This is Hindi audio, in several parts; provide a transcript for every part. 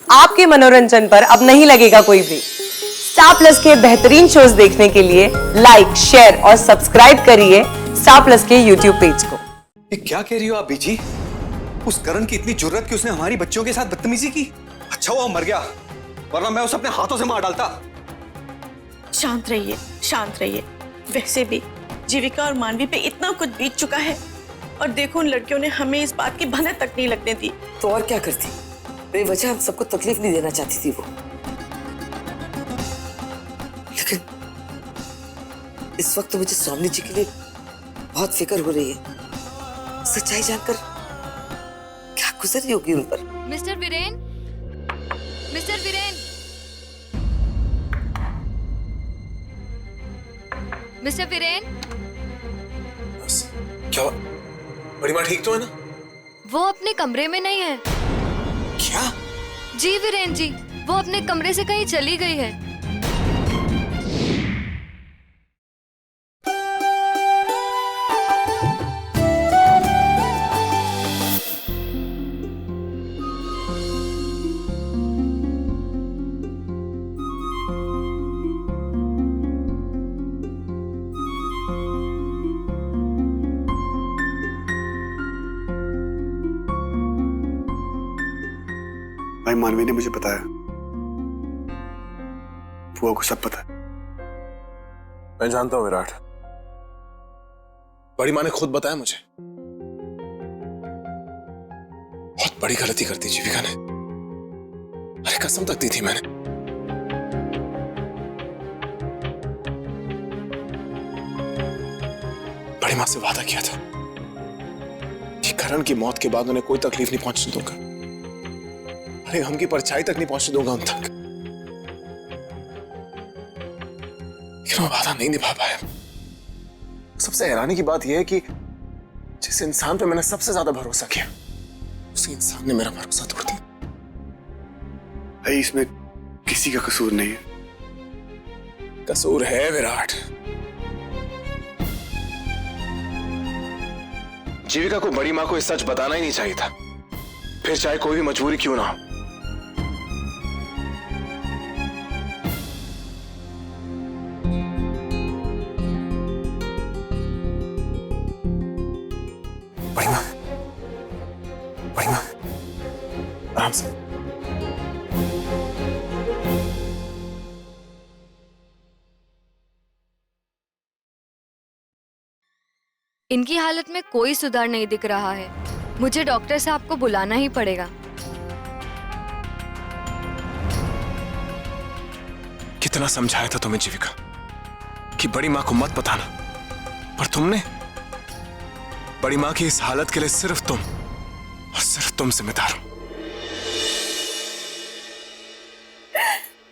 आपके मनोरंजन पर अब नहीं लगेगा कोई ब्रेक। स्टार प्लस के बेहतरीन शोज देखने के लिए लाइक, शेयर और सब्सक्राइब करिए स्टार प्लस के यूट्यूब पेज को। ये क्या कह रही हो आप बीजी? उस करण की इतनी जुर्रत कि उसने हमारी बच्चियों के साथ बदतमीजी की। अच्छा हुआ मर गया, वरना मैं उसे अपने हाथों से मार डालता। शांत रहिए, शांत रहिए। वैसे भी जीविका और मानवी पे इतना कुछ बीत चुका है और देखो उन लड़कियों ने हमें इस बात की भनक तक नहीं लगने दी। तो और क्या करती? बेवजह हम सबको तकलीफ नहीं देना चाहती थी वो। लेकिन इस वक्त तो मुझे स्वामी जी के लिए बहुत फिक्र हो रही है। सच्चाई जानकर क्या गुजर रही होगी उन पर। Mister Viren, mister Viren, mister Viren. क्या बड़ी माँ ठीक तो है ना? वो अपने कमरे में नहीं है। क्या? जी वीरेन जी, वो अपने कमरे से कहीं चली गई है। भाई मानवी ने मुझे बताया, बुआ को सब पता है। मैं जानता हूं विराट, बड़ी माँ ने खुद बताया मुझे। बहुत बड़ी गलती कर दी जीविका ने। अरे कसम तक दी थी मैंने। बड़ी माँ से वादा किया था कि करण की मौत के बाद उन्हें कोई तकलीफ नहीं पहुंचने दूंगा। अरे हम की परछाई तक नहीं पहुंचने दूंगा उन तक। लेकिन मैं वादा नहीं निभा पाया। सबसे हैरानी की बात यह है कि जिस इंसान पे मैंने सबसे ज्यादा भरोसा किया, उसी इंसान ने मेरा भरोसा तोड़ दिया। भाई इसमें किसी का कसूर नहीं है। कसूर है विराट। जीविका को बड़ी मां को ये सच बताना ही नहीं चाहिए था, फिर चाहे कोई भी मजबूरी क्यों ना हो। बड़ी मां, बड़ी मां, आराम से। इनकी हालत में कोई सुधार नहीं दिख रहा है। मुझे डॉक्टर साहब को बुलाना ही पड़ेगा। कितना समझाया था तुम्हें जीविका कि बड़ी मां को मत बताना, पर तुमने बड़ी मां की इस हालत के लिए सिर्फ तुम और सिर्फ तुम जिम्मेदार हो।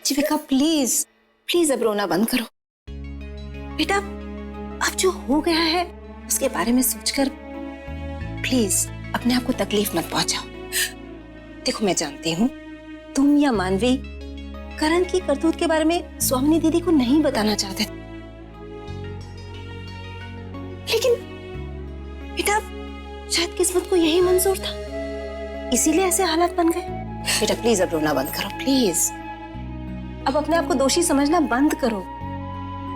जीविका प्लीज प्लीज अब रोना बंद करो। बेटा अब जो हो गया है उसके बारे में सोचकर प्लीज अपने आप को तकलीफ मत पहुंचाओ। देखो मैं जानती हूँ तुम या मानवी करण की करतूत के बारे में स्वामिनी दीदी को नहीं बताना चाहते थे, लेकिन बेटा शायद किस्मत को यही मंजूर था, इसीलिए ऐसे हालात बन गए। बेटा प्लीज अब रोना बंद करो, प्लीज अब अपने आप को दोषी समझना बंद करो।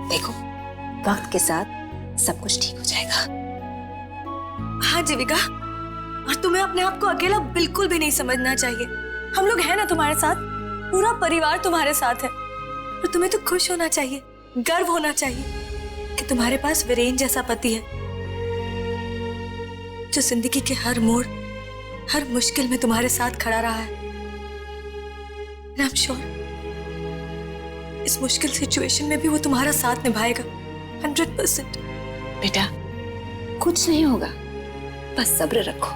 देखो वक्त के साथ सब कुछ ठीक हो जाएगा। हाँ जीविका, और तुम्हें अपने आप को अकेला बिल्कुल भी नहीं समझना चाहिए। हम लोग हैं ना तुम्हारे साथ, पूरा परिवार तुम्हारे साथ है। और तुम्हें तो खुश होना चाहिए, गर्व होना चाहिए कि तुम्हारे पास वीरेन जैसा पति है जो जिंदगी के हर मोड़, हर मुश्किल में तुम्हारे साथ खड़ा रहा है। आई एम श्योर इस मुश्किल सिचुएशन में भी वो तुम्हारा साथ निभाएगा 100%। बेटा कुछ नहीं होगा, बस सब्र रखो।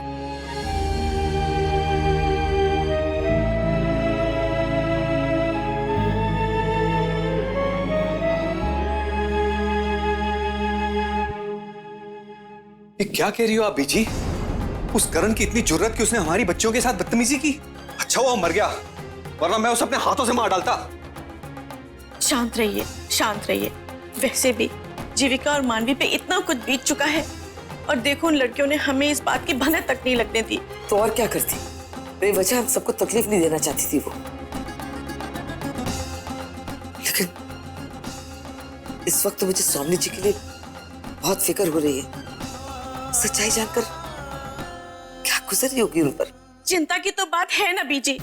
ये क्या कह रही हो आप बीजी? उस करण की इतनी जुर्रत कि उसने हमारी बच्चियों के साथ बदतमीजी की। अच्छा हुआ मर गया, वरना मैं उसे अपने हाथों से मार डालता। शांत रहिए, शांत रहिए। वैसे भी जीविका और मानवी पे इतना कुछ बीत चुका है और देखो उन लड़कियों ने हमें इस बात की भनक तक नहीं लगने दी। तो और क्या करती? बेवजह हम सबको तकलीफ नहीं देना चाहती थी वो। इस वक्त मुझे स्वामी जी के लिए बहुत फिक्र हो रही है। सच्चाई जानकर क्या गुजर रही होगी उन पर। चिंता की तो बात है ना बीजी।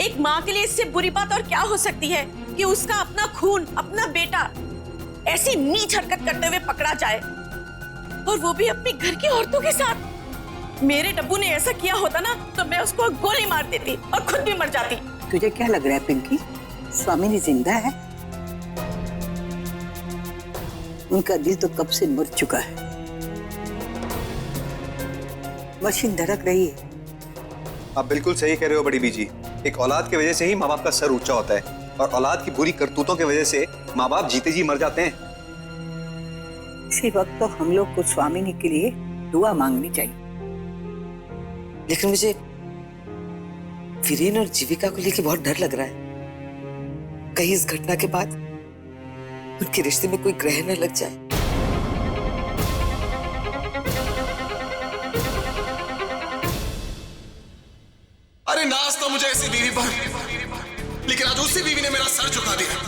एक माँ के लिए इससे बुरी बात और क्या हो सकती है कि उसका अपना खून, अपना बेटा ऐसी नीच हरकत करते हुए पकड़ा जाए, और वो भी अपने घर की औरतों के साथ। मेरे डब्बू ने ऐसा किया होता ना तो मैं उसको गोली मार देती और खुद भी मर जाती। तुझे क्या लग रहा है पिंकी, स्वामिनी जिंदा है? उनका दिल तो कब से मर चुका है। मशीन धड़क रही है। आप बिल्कुल सही कह रहे हो बड़ी बीजी। एक औलाद की वजह से ही माँ बाप का सर ऊंचा होता है, और औलाद की बुरी करतूतों की वजह से माँ बाप जीते जी मर जाते हैं। इसी वक्त तो हम लोग को स्वामिनी के लिए दुआ मांगनी चाहिए। लेकिन मुझे वीरेन और जीविका को लेकर बहुत डर लग रहा है। कहीं इस घटना के बाद उनके रिश्ते में कोई ग्रह न लग जाए। अरे नाज तो मुझे ऐसी बीवी पर, लेकिन आज उसी बीवी ने मेरा सर झुका दिया।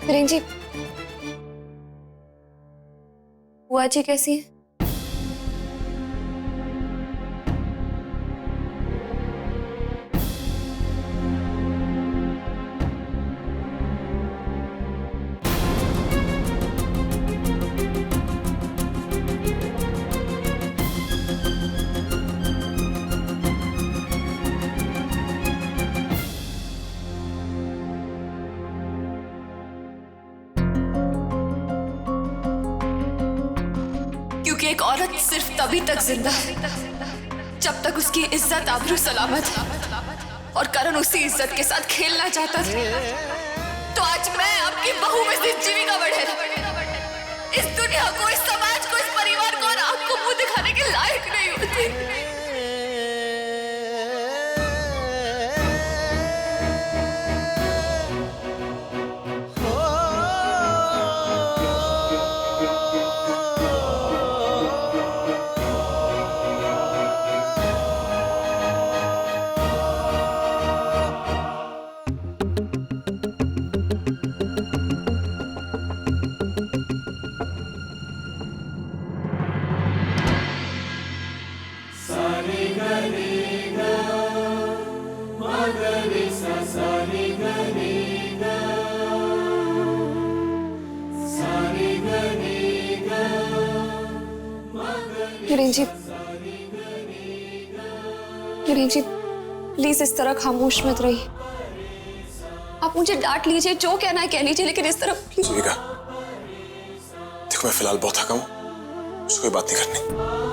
वीरेन जी, बुआ जी कैसी है? क्योंकि एक औरत सिर्फ तभी तक जिंदा है जब तक उसकी इज्जत आबरू सलामत है, और करण उसी इज्जत के साथ खेलना चाहता था। तो आज मैं आपकी बहू में से जीविका बढ़ेरा इस दुनिया को, इस समाज को, इस परिवार को और आपको मुंह दिखाने के लायक नहीं होती। वीरेन जी, प्लीज इस तरह खामोश मत रहिए। आप मुझे डांट लीजिए, जो कहना है कह लीजिए, लेकिन इस तरह प्लीज। जीविका, देखो मैं फिलहाल बहुत थका हूं, मुझे कोई बात नहीं करनी।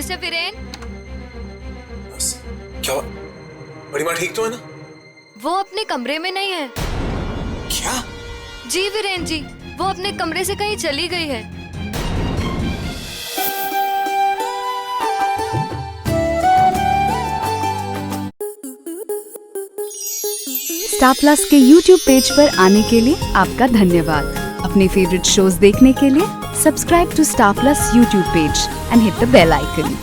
मिस्टर वीरेन। क्या बड़ी माँ ठीक तो है ना? वो अपने कमरे में नहीं है। क्या? जी वीरेन जी, वो अपने कमरे से कहीं चली गई है। स्टार प्लस के YouTube पेज पर आने के लिए आपका धन्यवाद। अपने फेवरेट शोज देखने के लिए subscribe to Star Plus YouTube page and hit the bell icon.